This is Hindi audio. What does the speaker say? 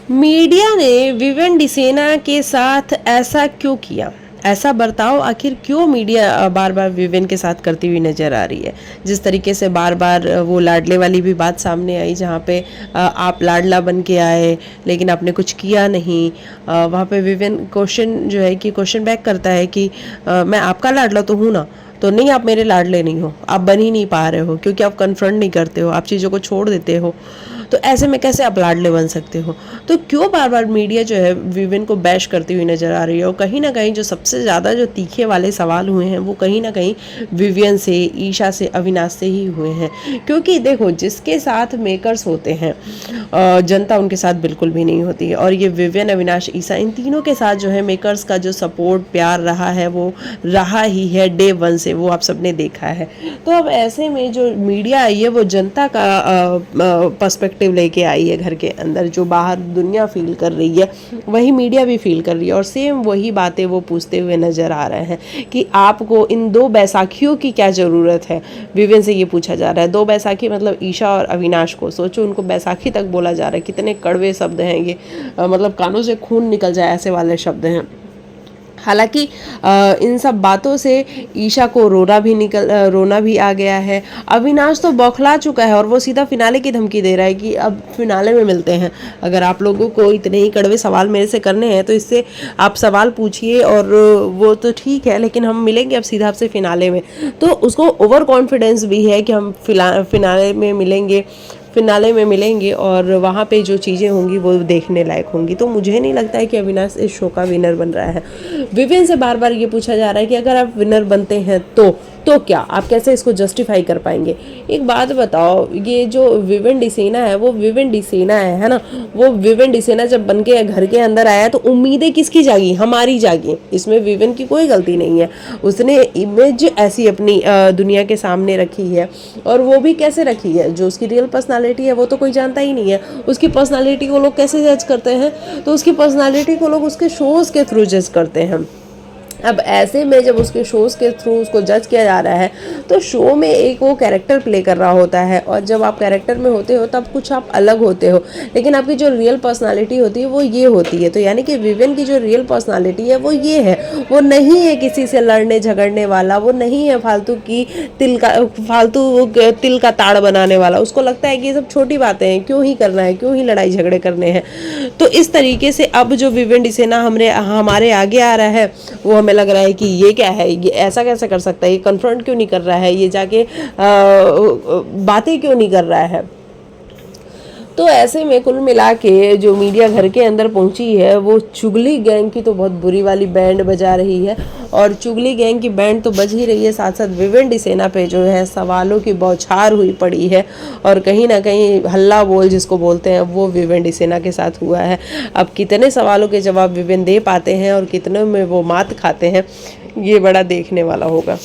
मीडिया ने विवेन डिसेना के साथ ऐसा क्यों किया? ऐसा बर्ताव आखिर क्यों मीडिया बार बार विवेन के साथ करती हुई नजर आ रही है? जिस तरीके से बार बार वो लाडले वाली भी बात सामने आई, जहाँ पे आप लाडला बन के आए लेकिन आपने कुछ किया नहीं। वहाँ पे विवेन क्वेश्चन जो है कि क्वेश्चन बैक करता है कि मैं आपका लाडला तो हूँ ना, तो नहीं आप मेरे लाडले नहीं हो, आप बन ही नहीं पा रहे हो क्योंकि आप कन्फ्रंट नहीं करते हो, आप चीज़ों को छोड़ देते हो। तो ऐसे में कैसे आप लाडले बन सकते हो? तो क्यों बार बार मीडिया जो है विवेन को बैश करती हुई नजर आ रही है? और कहीं ना कहीं जो सबसे ज़्यादा जो तीखे वाले सवाल हुए हैं वो कहीं ना कहीं विवियन से, ईशा से, अविनाश से ही हुए हैं। क्योंकि देखो, जिसके साथ मेकर्स होते हैं जनता उनके साथ बिल्कुल भी नहीं होती है। और ये विवियन, अविनाश, ईशा, इन तीनों के साथ जो है मेकर्स का जो सपोर्ट, प्यार रहा है वो रहा ही है डे वन से, वो आप सबने देखा है। तो अब ऐसे में जो मीडिया आई है वो जनता का पर्सपेक्टिव लेके आई है घर के अंदर। जो बाहर दुनिया फील कर रही है वही मीडिया भी फील कर रही है, और सेम वही बातें वो पूछते हुए नजर आ रहे हैं कि आपको इन दो बैसाखियों की क्या ज़रूरत है। विवेन से ये पूछा जा रहा है। दो बैसाखी मतलब ईशा और अविनाश को, सोचो उनको बैसाखी तक बोला जा रहा है। कितने कड़वे शब्द हैं ये, मतलब कानों से खून निकल जाए ऐसे वाले शब्द हैं। हालांकि इन सब बातों से ईशा को रोना भी आ गया है। अविनाश तो बौखला चुका है और वो सीधा फिनाले की धमकी दे रहा है कि अब फिनाले में मिलते हैं। अगर आप लोगों को इतने ही कड़वे सवाल मेरे से करने हैं तो इससे आप सवाल पूछिए, और वो तो ठीक है, लेकिन हम मिलेंगे अब सीधा आपसे फिनाले में। तो उसको ओवर कॉन्फिडेंस भी है कि हम फिनाले में मिलेंगे और वहाँ पे जो चीज़ें होंगी वो देखने लायक होंगी। तो मुझे नहीं लगता है कि अविनाश इस शो का विनर बन रहा है। विवेन से बार बार ये पूछा जा रहा है कि अगर आप विनर बनते हैं तो क्या आप कैसे इसको जस्टिफाई कर पाएंगे? एक बात बताओ, ये जो विवेन डिसेना है वो विवेन डिसेना है ना। वो विवेन डिसेना जब बन के घर के अंदर आया तो उम्मीदें किसकी जागी? हमारी जागी। इसमें विवेन की कोई गलती नहीं है। उसने इमेज ऐसी अपनी दुनिया के सामने रखी है, और वो भी कैसे रखी है? जो उसकी रियल पर्सनालिटी है वो तो कोई जानता ही नहीं है। उसकी पर्सनालिटी को लोग कैसे जज करते हैं? तो उसकी पर्सनालिटी को लोग उसके शोज़ के थ्रू जज करते हैं। अब ऐसे में जब उसके शोज़ के थ्रू उसको जज किया जा रहा है तो शो में एक वो कैरेक्टर प्ले कर रहा होता है, और जब आप कैरेक्टर में होते हो तब कुछ आप अलग होते हो, लेकिन आपकी जो रियल पर्सनालिटी होती है वो ये होती है। तो यानी कि विवेन की जो रियल पर्सनालिटी है वो ये है। वो नहीं है किसी से लड़ने झगड़ने वाला, वो नहीं है फालतू तिल का ताड़ बनाने वाला। उसको लगता है कि ये सब छोटी बातें हैं, क्यों ही करना है, क्यों ही लड़ाई झगड़े करने हैं। तो इस तरीके से अब जो विवेन डिसेना हमारे आगे आ रहा है वो हमें लग रहा है कि ये क्या है, ये ऐसा कैसे कर सकता है, ये कन्फ्रंट क्यों नहीं कर रहा है, ये जाके बातें क्यों नहीं कर रहा है। तो ऐसे में कुल मिला के जो मीडिया घर के अंदर पहुंची है वो चुगली गैंग की तो बहुत बुरी वाली बैंड बजा रही है, और चुगली गैंग की बैंड तो बज ही रही है, साथ साथ विवेन डिसेना पे जो है सवालों की बौछार हुई पड़ी है। और कहीं ना कहीं हल्ला बोल जिसको बोलते हैं वो विवेन डिसेना के साथ हुआ है। अब कितने सवालों के जवाब विवेन दे पाते हैं और कितने में वो मात खाते हैं, ये बड़ा देखने वाला होगा।